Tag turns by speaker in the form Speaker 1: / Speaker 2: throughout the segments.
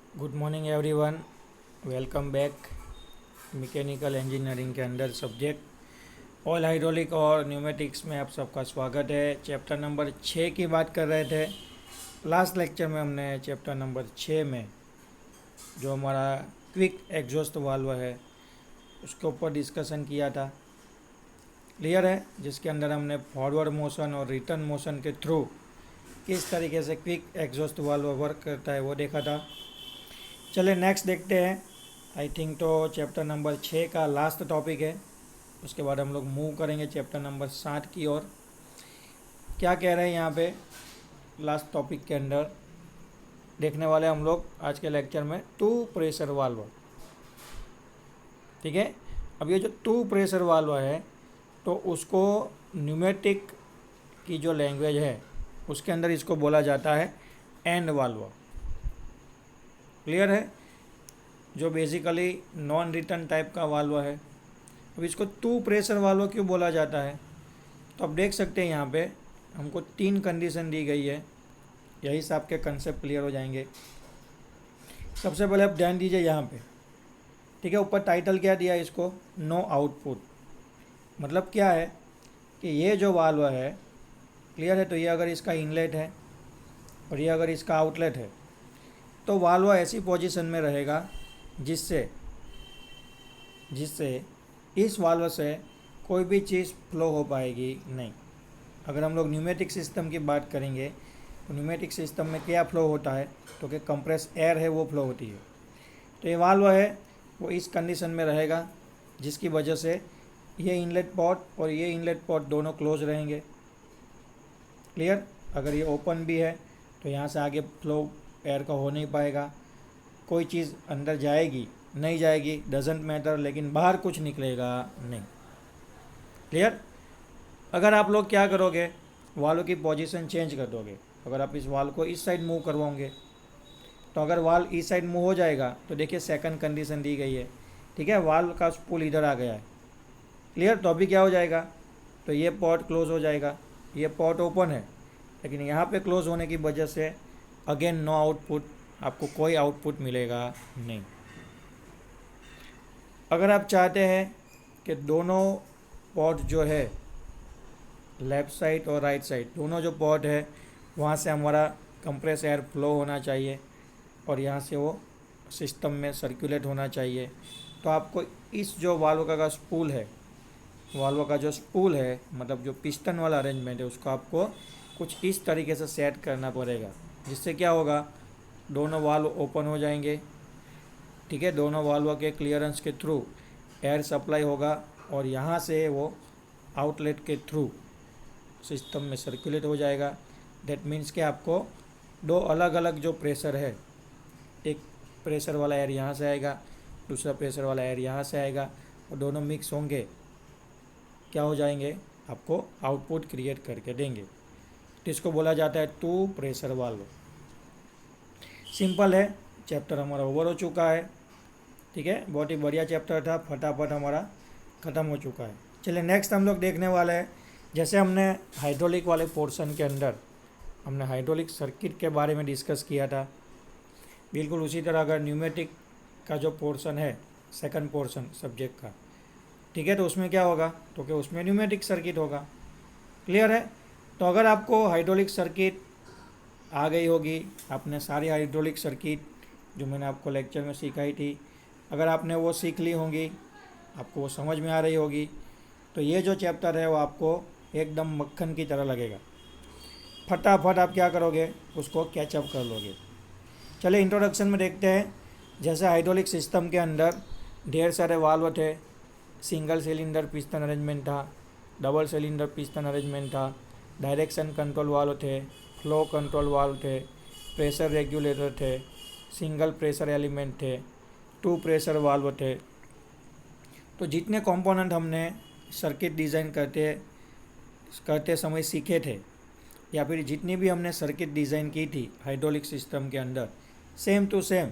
Speaker 1: Good morning everyone. Welcome back. Mechanical engineering के अंदर subject oil hydraulic और pneumatics में आप सबका स्वागत है। चैप्टर नंबर 6 की बात कर रहे थे। लास्ट लेक्चर में हमने चैप्टर नंबर 6 में जो हमारा क्विक एग्जॉस्ट वाल्व है उसके ऊपर डिस्कशन किया था। क्लियर है? जिसके अंदर हमने फॉरवर्ड मोशन और रिटर्न मोशन के थ्रू किस तरीके से क्विक एग्जॉस्ट वाल्व वर्क करता है वो देखा था। चले नेक्स्ट देखते हैं। आई थिंक तो चैप्टर नंबर 6 का लास्ट टॉपिक है। उसके बाद हम लोग मूव करेंगे चैप्टर नंबर 7 की ओर। क्या कह रहे हैं यहाँ पे लास्ट टॉपिक के अंदर देखने वाले हम लोग आज के लेक्चर में टू प्रेशर वाल्व। ठीक है, अब ये जो टू प्रेशर वाल्व है तो उसको न्यूमेटिक की जो लैंग्वेज है उसके अंदर इसको बोला जाता है एंड वाल्व। क्लियर है? जो बेसिकली नॉन रिटर्न टाइप का वाल्व है। अब इसको टू प्रेशर वाल्व क्यों बोला जाता है? तो आप देख सकते हैं यहाँ पे हमको 3 कंडीशन दी गई है। यही से आपके कंसेप्ट क्लियर हो जाएंगे। सबसे पहले आप ध्यान दीजिए यहाँ पे। ठीक है, ऊपर टाइटल क्या दिया है इसको? No output. मतलब क्या है कि ये जो वाल्व है, क्लियर है, तो ये अगर इसका इनलेट है और ये अगर इसका आउटलेट है तो वाल्व ऐसी पोजीशन में रहेगा जिससे इस वाल्व से कोई भी चीज़ फ्लो हो पाएगी नहीं। अगर हम लोग न्यूमेटिक सिस्टम की बात करेंगे तो न्यूमेटिक सिस्टम में क्या फ्लो होता है? तो कि कंप्रेस एयर है वो फ्लो होती है। तो ये वाल्व है वो इस कंडीशन में रहेगा जिसकी वजह से ये इनलेट पोर्ट और ये इनलेट पोर्ट दोनों क्लोज रहेंगे। क्लियर? अगर ये ओपन भी है तो यहाँ से आगे फ्लो एयर का हो नहीं पाएगा। कोई चीज़ अंदर जाएगी नहीं जाएगी डजेंट मैटर, लेकिन बाहर कुछ निकलेगा नहीं। क्लियर? अगर आप लोग क्या करोगे, वाल्व की पोजीशन चेंज कर दोगे। अगर आप इस वाल्व को इस साइड मूव करवाओगे तो अगर वाल्व इस साइड मूव हो जाएगा तो देखिए सेकंड कंडीशन दी गई है। ठीक है, वाल्व का स्पूल इधर आ गया है। क्लियर? तो अभी क्या हो जाएगा? तो ये पोर्ट क्लोज हो जाएगा। ये पोर्ट ओपन है लेकिन यहाँ पे क्लोज होने की वजह से अगेन नो आउटपुट, आपको कोई आउटपुट मिलेगा नहीं। अगर आप चाहते हैं कि दोनों पोर्ट जो है लेफ़्ट साइड और राइट साइड दोनों जो पोर्ट है वहाँ से हमारा कंप्रेस एयर फ्लो होना चाहिए और यहाँ से वो सिस्टम में सर्कुलेट होना चाहिए, तो आपको इस जो वाल्व का स्पूल है, वाल्व का जो स्पूल है मतलब जो पिस्टन वाला अरेंजमेंट है उसको आपको कुछ इस तरीके से सेट करना पड़ेगा जिससे क्या होगा, दोनों वाल्व ओपन हो जाएंगे। ठीक है, दोनों वाल्व के क्लियरेंस के थ्रू एयर सप्लाई होगा और यहाँ से वो आउटलेट के थ्रू सिस्टम में सर्कुलेट हो जाएगा। दैट मीन्स कि आपको दो अलग अलग जो प्रेशर है, एक प्रेशर वाला एयर यहाँ से आएगा, दूसरा प्रेशर वाला एयर यहाँ से आएगा और दोनों मिक्स होंगे, क्या हो जाएंगे, आपको आउटपुट क्रिएट करके देंगे। तो इसको बोला जाता है टू प्रेशर वाल्व। सिंपल है, चैप्टर हमारा ओवर हो चुका है। ठीक है, बहुत ही बढ़िया चैप्टर था, फटाफट हमारा ख़त्म हो चुका है। चलिए नेक्स्ट हम लोग देखने वाले हैं। जैसे हमने हाइड्रोलिक वाले पोर्शन के अंदर हमने हाइड्रोलिक सर्किट के बारे में डिस्कस किया था, बिल्कुल उसी तरह अगर न्यूमेटिक का जो पोर्शन है सेकंड पोर्शन सब्जेक्ट का, ठीक है, तो उसमें क्या होगा, तो कि उसमें न्यूमेटिक सर्किट होगा। क्लियर है? तो अगर आपको हाइड्रोलिक सर्किट आ गई होगी, आपने सारी हाइड्रोलिक सर्किट जो मैंने आपको लेक्चर में सिखाई थी, अगर आपने वो सीख ली होंगी, आपको वो समझ में आ रही होगी, तो ये जो चैप्टर है वो आपको एकदम मक्खन की तरह लगेगा। फटाफट आप क्या करोगे, उसको कैचअप कर लोगे। चलिए इंट्रोडक्शन में देखते हैं। जैसे हाइड्रोलिक सिस्टम के अंदर ढेर सारे वाल्व थे, सिंगल सिलेंडर पिस्टन अरेंजमेंट था, डबल सिलेंडर पिस्टन अरेंजमेंट था, डायरेक्शन कंट्रोल वाल्व थे, फ्लो कंट्रोल वाल्व थे, प्रेशर रेगुलेटर थे, सिंगल प्रेशर एलिमेंट थे, टू प्रेशर वाल्व थे। तो जितने कंपोनेंट हमने सर्किट डिज़ाइन करते समय सीखे थे या फिर जितनी भी हमने सर्किट डिज़ाइन की थी हाइड्रोलिक सिस्टम के अंदर, सेम टू सेम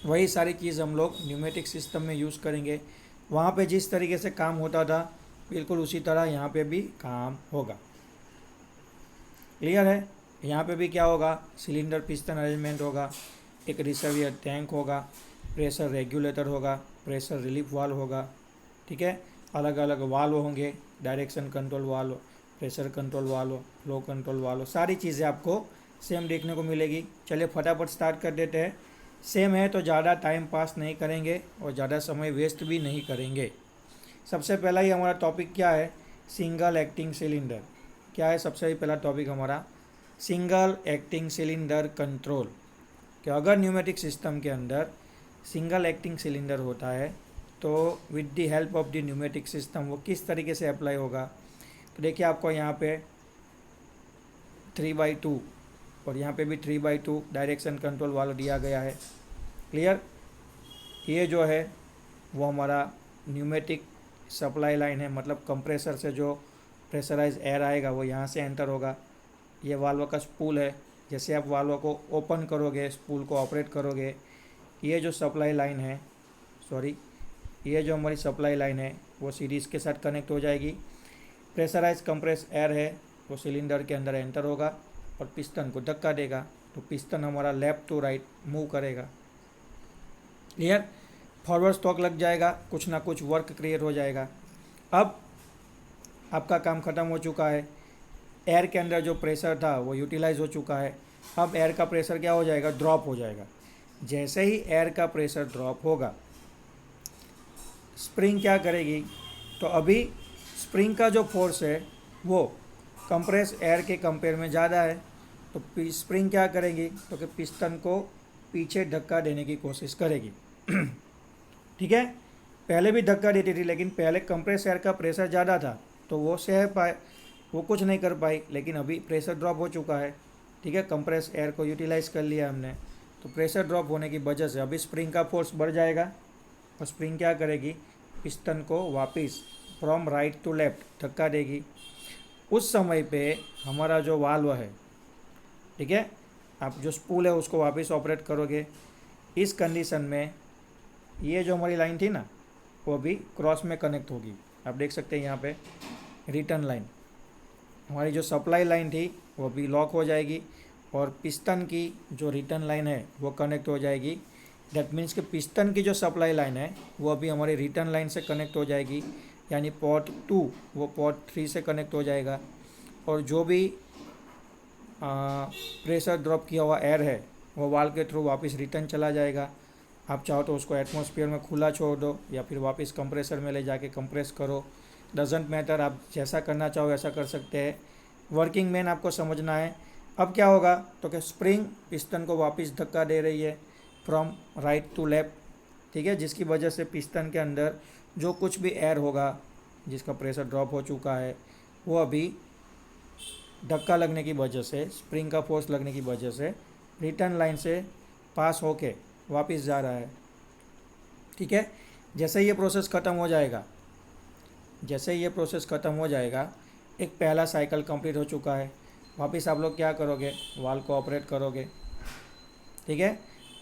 Speaker 1: वही सारी चीज़ हम लोग न्यूमेटिक सिस्टम में यूज़ करेंगे। वहाँ पे जिस तरीके से काम होता था बिल्कुल उसी तरह यहाँ पे भी काम होगा। क्लियर है? यहाँ पे भी क्या होगा, सिलेंडर पिस्टन अरेंजमेंट होगा, एक रिसर्वियर टैंक होगा, प्रेशर रेगुलेटर होगा, प्रेशर रिलीफ वाल्व होगा, ठीक है। अलग अलग वाल्व होंगे, direction control valve, pressure control valve, flow control valve, सारी चीज़ें आपको सेम देखने को मिलेगी। चलिए फटाफट स्टार्ट कर देते हैं। सेम है तो ज़्यादा टाइम पास नहीं करेंगे और ज़्यादा समय वेस्ट भी नहीं करेंगे। सबसे पहला ही हमारा टॉपिक क्या है, सिंगल एक्टिंग सिलेंडर। क्या है सबसे पहला टॉपिक हमारा, सिंगल एक्टिंग सिलेंडर कंट्रोल। कि अगर न्यूमेटिक सिस्टम के अंदर सिंगल एक्टिंग सिलेंडर होता है तो with the help of the pneumatic system वो किस तरीके से अप्लाई होगा। तो देखिए आपको यहाँ पे 3/2 और यहाँ पे भी 3/2 डायरेक्शन कंट्रोल वाला दिया गया है। क्लियर। ये जो है वो हमारा न्यूमेटिक सप्लाई लाइन है, मतलब कंप्रेसर से जो प्रेशराइज एयर आएगा वो यहाँ से एंटर होगा। ये वाल्व का स्पूल है, जैसे आप वाल्व को ओपन करोगे, स्पूल को ऑपरेट करोगे, ये जो सप्लाई लाइन है, ये जो हमारी सप्लाई लाइन है वो सीरीज़ के साथ कनेक्ट हो जाएगी। प्रेशराइज कंप्रेस एयर है वो सिलेंडर के अंदर एंटर होगा और पिस्टन को धक्का देगा, तो पिस्टन हमारा लेफ्ट टू राइट मूव करेगा। क्लियर। फॉरवर्ड स्टॉक लग जाएगा, कुछ ना कुछ वर्क क्रिएट हो जाएगा। अब आपका काम ख़त्म हो चुका है, एयर के अंदर जो प्रेशर था वो यूटिलाइज हो चुका है। अब एयर का प्रेशर क्या हो जाएगा, ड्रॉप हो जाएगा। जैसे ही एयर का प्रेशर ड्रॉप होगा, स्प्रिंग क्या करेगी, तो अभी स्प्रिंग का जो फोर्स है वो कंप्रेस एयर के कंपेयर में ज़्यादा है, तो स्प्रिंग क्या करेगी, तो कि पिस्टन को पीछे धक्का देने की कोशिश करेगी। ठीक है। पहले भी धक्का देती थी, लेकिन पहले कंप्रेस एयर का प्रेशर ज़्यादा था तो वो सह पाए, वो कुछ नहीं कर पाई। लेकिन अभी प्रेशर ड्रॉप हो चुका है, ठीक है, कंप्रेस एयर को यूटिलाइज कर लिया हमने, तो प्रेशर ड्रॉप होने की वजह से अभी स्प्रिंग का फोर्स बढ़ जाएगा और स्प्रिंग क्या करेगी, पिस्टन को वापस फ्रॉम राइट टू लेफ्ट धक्का देगी। उस समय पे हमारा जो वाल्व है, ठीक है, आप जो स्पूल है उसको वापस ऑपरेट करोगे। इस कंडीशन में ये जो हमारी लाइन थी ना वो भी क्रॉस में कनेक्ट होगी। आप देख सकते हैं यहाँ पे रिटर्न लाइन, हमारी जो सप्लाई लाइन थी वो भी लॉक हो जाएगी और पिस्टन की जो रिटर्न लाइन है वो कनेक्ट हो जाएगी। दैट मीन्स कि पिस्टन की जो सप्लाई लाइन है वो अभी हमारी रिटर्न लाइन से कनेक्ट हो जाएगी, यानी पोर्ट 2 वो पोर्ट 3 से कनेक्ट हो जाएगा। और जो भी प्रेशर ड्रॉप किया हुआ एयर है वो वाल्व के थ्रू वापस रिटर्न चला जाएगा। आप चाहो तो उसको एटमॉस्फेयर में खुला छोड़ दो या फिर वापस कंप्रेसर में ले जाके कंप्रेस करो, डजेंट मैटर, आप जैसा करना चाहो वैसा कर सकते हैं। वर्किंग मेन आपको समझना है। अब क्या होगा, तो कि स्प्रिंग पिस्टन को वापस धक्का दे रही है फ्रॉम राइट टू लेफ्ट, ठीक है, जिसकी वजह से पिस्टन के अंदर जो कुछ भी एयर होगा जिसका प्रेशर ड्रॉप हो चुका है वो अभी धक्का लगने की वजह से, स्प्रिंग का फोर्स लगने की वजह से रिटर्न लाइन से पास होके वापस जा रहा है। ठीक है। जैसे ये प्रोसेस ख़त्म हो जाएगा, एक पहला साइकिल कंप्लीट हो चुका है। वापस आप लोग क्या करोगे, वाल्व को ऑपरेट करोगे, ठीक है।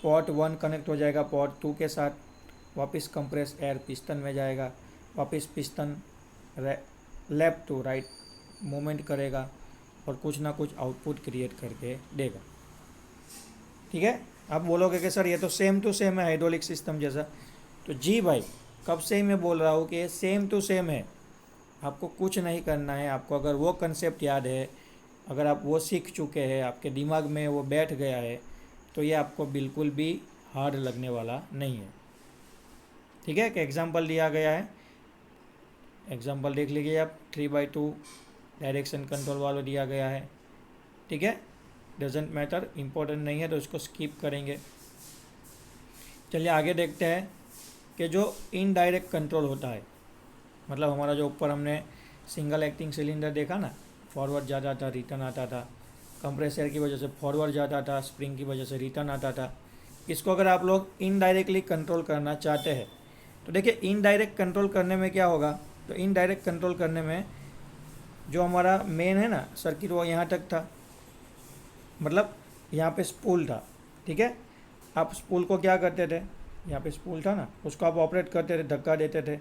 Speaker 1: पोर्ट 1 कनेक्ट हो जाएगा पोर्ट 2 के साथ, वापस कंप्रेस एयर पिस्टन में जाएगा, वापस piston left to right movement करेगा और कुछ ना कुछ आउटपुट क्रिएट करके देगा। ठीक है। आप बोलोगे कि सर ये तो सेम टू सेम है हाइड्रोलिक सिस्टम जैसा, तो जी भाई कब से ही मैं बोल रहा हूँ कि ये सेम टू सेम है। आपको कुछ नहीं करना है, आपको अगर वो कंसेप्ट याद है, अगर आप वो सीख चुके हैं, आपके दिमाग में वो बैठ गया है, तो ये आपको बिल्कुल भी हार्ड लगने वाला नहीं है। ठीक है। एक एग्जांपल दिया गया है, एग्जांपल देख लीजिए आप। 3/2 डायरेक्शन कंट्रोल वाला दिया गया है, ठीक है। डजेंट मैटर, इम्पोर्टेंट नहीं है तो इसको स्किप करेंगे। चलिए आगे देखते हैं कि जो इनडायरेक्ट कंट्रोल होता है, मतलब हमारा जो ऊपर हमने सिंगल एक्टिंग सिलेंडर देखा ना, फॉरवर्ड जाता था, रिटर्न आता था, कंप्रेसर की वजह से फॉरवर्ड जाता था, स्प्रिंग की वजह से रिटर्न आता था। इसको अगर आप लोग इनडायरेक्टली कंट्रोल करना चाहते हैं तो देखिए इनडायरेक्ट कंट्रोल करने में क्या होगा, तो इनडायरेक्ट कंट्रोल करने में जो हमारा मेन है ना सर्किट वो यहाँ तक था, मतलब यहाँ पे स्पूल था, ठीक है। आप स्पूल को क्या करते थे, यहाँ पे स्पूल था ना, उसको आप ऑपरेट करते थे, धक्का देते थे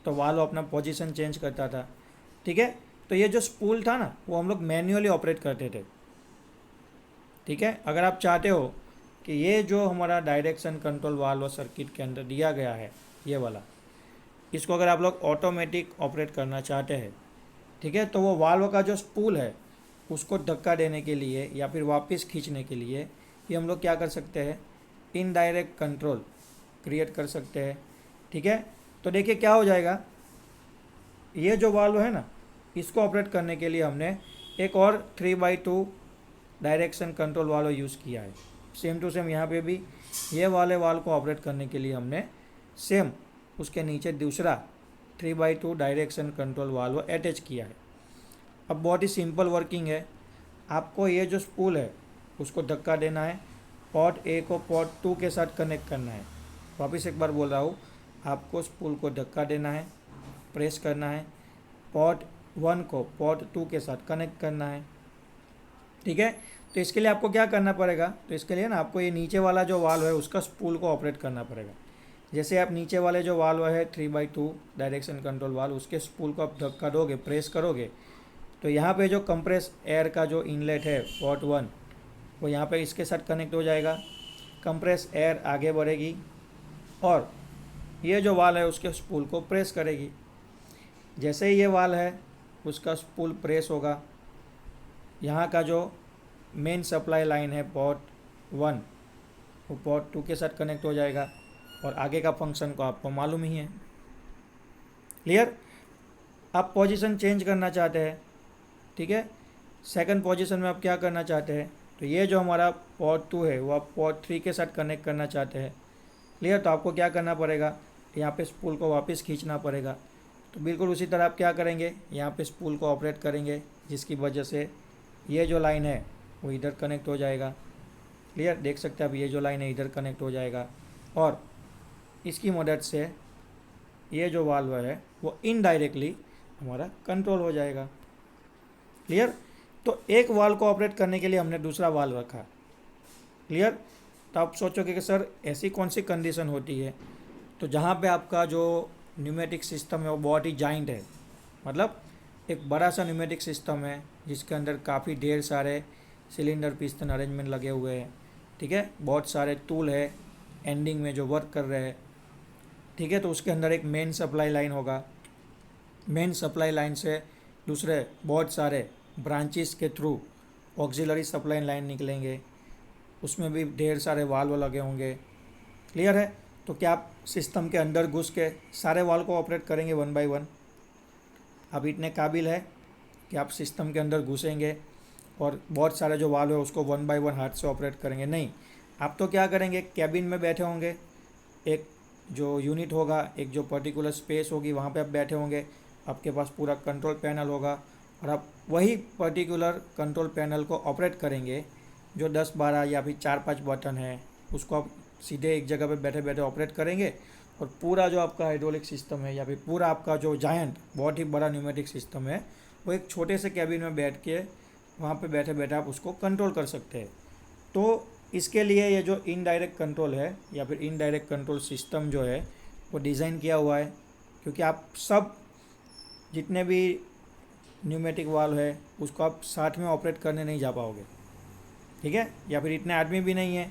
Speaker 1: तो वाल्व अपना पोजीशन चेंज करता था, ठीक है। तो ये जो स्पूल था ना वो हम लोग मैन्युअली ऑपरेट करते थे, ठीक है। अगर आप चाहते हो कि ये जो हमारा डायरेक्शन कंट्रोल वाल्व सर्किट के अंदर दिया गया है, ये वाला, इसको अगर आप लोग ऑटोमेटिक ऑपरेट करना चाहते हैं, ठीक है, तो वो वाल्व का जो स्पूल है उसको धक्का देने के लिए या फिर वापस खींचने के लिए ये हम लोग क्या कर सकते हैं, इनडायरेक्ट कंट्रोल क्रिएट कर सकते हैं। ठीक है, तो देखिए क्या हो जाएगा, ये जो वाल्व है ना, इसको ऑपरेट करने के लिए हमने एक और 3/2 डायरेक्शन कंट्रोल वाल्व यूज़ किया है। सेम टू सेम यहाँ पे भी ये वाले वाल्व को ऑपरेट करने के लिए हमने सेम उसके नीचे दूसरा 3/2 डायरेक्शन कंट्रोल वाल्व अटैच किया है। अब बहुत ही सिंपल वर्किंग है, आपको ये जो स्पूल है उसको धक्का देना है, पोर्ट ए को पोर्ट 2 के साथ कनेक्ट करना है। वापस एक बार बोल रहा हूँ, आपको स्पूल को धक्का देना है, प्रेस करना है, पोर्ट 1 को पोर्ट 2 के साथ कनेक्ट करना है। ठीक है, तो इसके लिए आपको क्या करना पड़ेगा, तो इसके लिए ना आपको ये नीचे वाला जो वाल्व है उसका स्पूल को ऑपरेट करना पड़ेगा। जैसे आप नीचे वाले जो वाल्व है 3/2 डायरेक्शन कंट्रोल वाल्व, उसके स्पूल को आप धक्का दोगे, प्रेस करोगे, तो यहाँ पे जो कंप्रेस एयर का जो इनलेट है पोर्ट 1, वो यहाँ पे इसके साथ कनेक्ट हो जाएगा। कंप्रेस एयर आगे बढ़ेगी और ये जो वाल है उसके स्पूल को प्रेस करेगी। जैसे ही ये वाल है उसका स्पूल प्रेस होगा, यहाँ का जो मेन सप्लाई लाइन है पोर्ट 1, वो पोर्ट 2 के साथ कनेक्ट हो जाएगा और आगे का फंक्शन को आपको मालूम ही है। क्लियर? आप पोजीशन चेंज करना चाहते हैं, ठीक है, सेकंड पोजीशन में आप क्या करना चाहते हैं, तो ये जो हमारा पोर्ट 2 है वो आप पोर्ट 3 के साथ कनेक्ट करना चाहते हैं। क्लियर? तो आपको क्या करना पड़ेगा, यहाँ पे स्पूल को वापस खींचना पड़ेगा। तो बिल्कुल उसी तरह आप क्या करेंगे, यहाँ पे स्पूल को ऑपरेट करेंगे, जिसकी वजह से ये जो लाइन है वो इधर कनेक्ट हो जाएगा। क्लियर? देख सकते हैं आप, ये जो लाइन है इधर कनेक्ट हो जाएगा और इसकी मदद से ये जो वाल्व है वो इनडायरेक्टली हमारा कंट्रोल हो जाएगा। क्लियर? तो एक वाल्व को ऑपरेट करने के लिए हमने दूसरा वाल्व रखा। क्लियर? तो आप सोचोगे कि सर ऐसी कौन सी कंडीशन होती है, तो जहाँ पे आपका जो न्यूमेटिक सिस्टम है वो बहुत ही जाइंट है, मतलब एक बड़ा सा न्यूमेटिक सिस्टम है जिसके अंदर काफ़ी ढेर सारे सिलेंडर पिस्टन अरेंजमेंट लगे हुए हैं। ठीक है, बहुत सारे टूल है एंडिंग में जो वर्क कर रहे हैं। ठीक है, तो उसके अंदर एक मेन सप्लाई लाइन होगा, मेन सप्लाई लाइन से दूसरे बहुत सारे ब्रांचेस के थ्रू ऑक्सिलरी सप्लाई लाइन निकलेंगे, उसमें भी ढेर सारे वाल्व लगे होंगे। क्लियर है? तो क्या आप सिस्टम के अंदर घुस के सारे वाल्व को ऑपरेट करेंगे 1 बाय 1? आप इतने काबिल है कि आप सिस्टम के अंदर घुसेंगे और बहुत सारे जो वाल्व है उसको 1 बाय 1 हाथ से ऑपरेट करेंगे? नहीं, आप तो क्या करेंगे, कैबिन में बैठे होंगे, एक जो यूनिट होगा, एक जो पर्टिकुलर स्पेस होगी, वहाँ पे आप बैठे होंगे, आपके पास पूरा कंट्रोल पैनल होगा और आप वही पर्टिकुलर कंट्रोल पैनल को ऑपरेट करेंगे। जो 10-12 या फिर 4-5 बटन है उसको आप सीधे एक जगह पे बैठे बैठे ऑपरेट करेंगे और पूरा जो आपका हाइड्रोलिक सिस्टम है या फिर पूरा आपका जो जायंट बहुत ही बड़ा न्यूमेटिक सिस्टम है वो एक छोटे से कैबिन में बैठ के वहाँ पे बैठे बैठे आप उसको कंट्रोल कर सकते हैं। तो इसके लिए ये जो इनडायरेक्ट कंट्रोल है या फिर इनडायरेक्ट कंट्रोल सिस्टम जो है वो डिज़ाइन किया हुआ है, क्योंकि आप सब जितने भी न्यूमेटिक वाल्व है उसको आप साथ में ऑपरेट करने नहीं जा पाओगे। ठीक है, या फिर इतने आदमी भी नहीं है,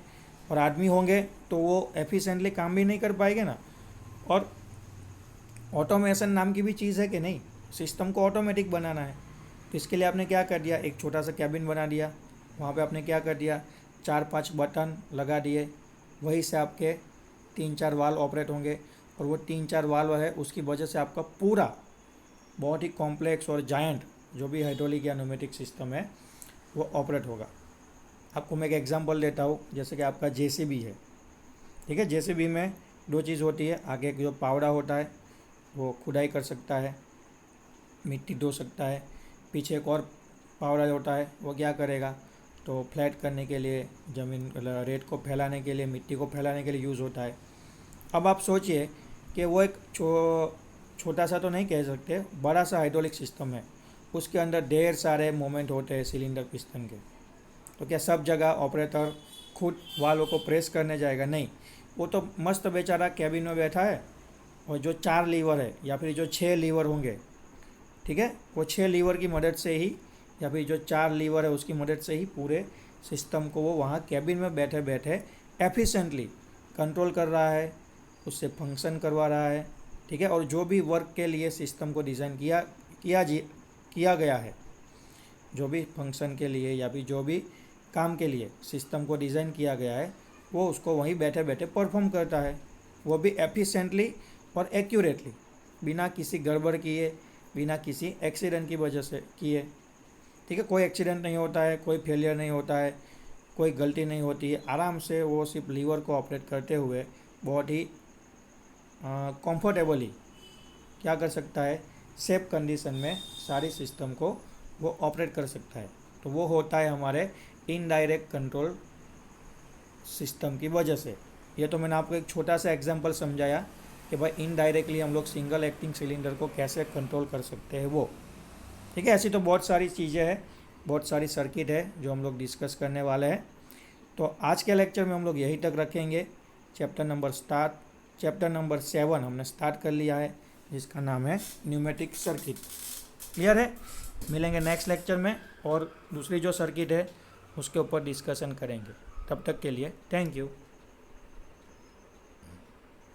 Speaker 1: और आदमी होंगे तो वो एफिशिएंटली काम भी नहीं कर पाएंगे ना। और ऑटोमेशन नाम की भी चीज़ है कि नहीं, सिस्टम को ऑटोमेटिक बनाना है, तो इसके लिए आपने क्या कर दिया, एक छोटा सा कैबिन बना दिया, वहाँ पे आपने क्या कर दिया, 4-5 बटन लगा दिए, वहीं से आपके 3-4 वाल्व ऑपरेट होंगे और वो 3-4 वाल्व है उसकी वजह से आपका पूरा बहुत ही कॉम्प्लेक्स और जायंट जो भी हाइड्रोलिक या न्यूमेटिक सिस्टम है वो ऑपरेट होगा। आपको मैं एक एग्जांपल देता हूँ, जैसे कि आपका जेसीबी है। ठीक है, जेसीबी में 2 चीज़ होती है, आगे जो पावड़ा होता है वो खुदाई कर सकता है, मिट्टी ढो सकता है, पीछे एक और पावड़ा होता है वो क्या करेगा, तो फ्लैट करने के लिए, ज़मीन रेत को फैलाने के लिए, मिट्टी को फैलाने के लिए यूज़ होता है। अब आप सोचिए कि वो एक छोटा सा तो नहीं कह सकते, बड़ा सा हाइड्रोलिक सिस्टम है, उसके अंदर ढेर सारे मोमेंट होते हैं सिलेंडर पिस्टन के। तो क्या सब जगह ऑपरेटर खुद वाल्व को प्रेस करने जाएगा? नहीं, वो तो मस्त बेचारा कैबिन में बैठा है और जो 4 लीवर है या फिर जो 6 लीवर होंगे, ठीक है, वो 6 लीवर की मदद से ही या फिर जो 4 लीवर है उसकी मदद से ही पूरे सिस्टम को वो वहाँ कैबिन में बैठे बैठे एफिशिएंटली कंट्रोल कर रहा है, उससे फंक्शन करवा रहा है, ठीक है। और जो भी वर्क के लिए सिस्टम को डिज़ाइन किया गया है, जो भी फंक्शन के लिए या फिर जो भी काम के लिए सिस्टम को डिज़ाइन किया गया है, वो उसको वहीं बैठे बैठे परफॉर्म करता है, वो भी एफिशिएंटली और एक्यूरेटली, बिना किसी गड़बड़ किए, बिना किसी एक्सीडेंट की वजह से किए, ठीक है। कोई एक्सीडेंट नहीं होता है, कोई फेलियर नहीं होता है, कोई गलती नहीं होती है। आराम से वो सिर्फ लीवर को ऑपरेट करते हुए बहुत ही कंफर्टेबली क्या कर सकता है, सेफ कंडीशन में सारी सिस्टम को वो ऑपरेट कर सकता है। तो वो होता है हमारे इनडायरेक्ट कंट्रोल सिस्टम की वजह से। ये तो मैंने आपको एक छोटा सा एग्जांपल समझाया कि भाई इनडायरेक्टली हम लोग सिंगल एक्टिंग सिलेंडर को कैसे कंट्रोल कर सकते हैं वो, ठीक है। ऐसी तो बहुत सारी चीज़ें हैं, बहुत सारी सर्किट है जो हम लोग डिस्कस करने वाले हैं। तो आज के लेक्चर में हम लोग यहीं तक रखेंगे। चैप्टर नंबर 7 हमने स्टार्ट कर लिया है, जिसका नाम है न्यूमेटिक सर्किट। क्लियर है? मिलेंगे नेक्स्ट लेक्चर में और दूसरी जो सर्किट है उसके ऊपर डिस्कशन करेंगे। तब तक के लिए थैंक यू।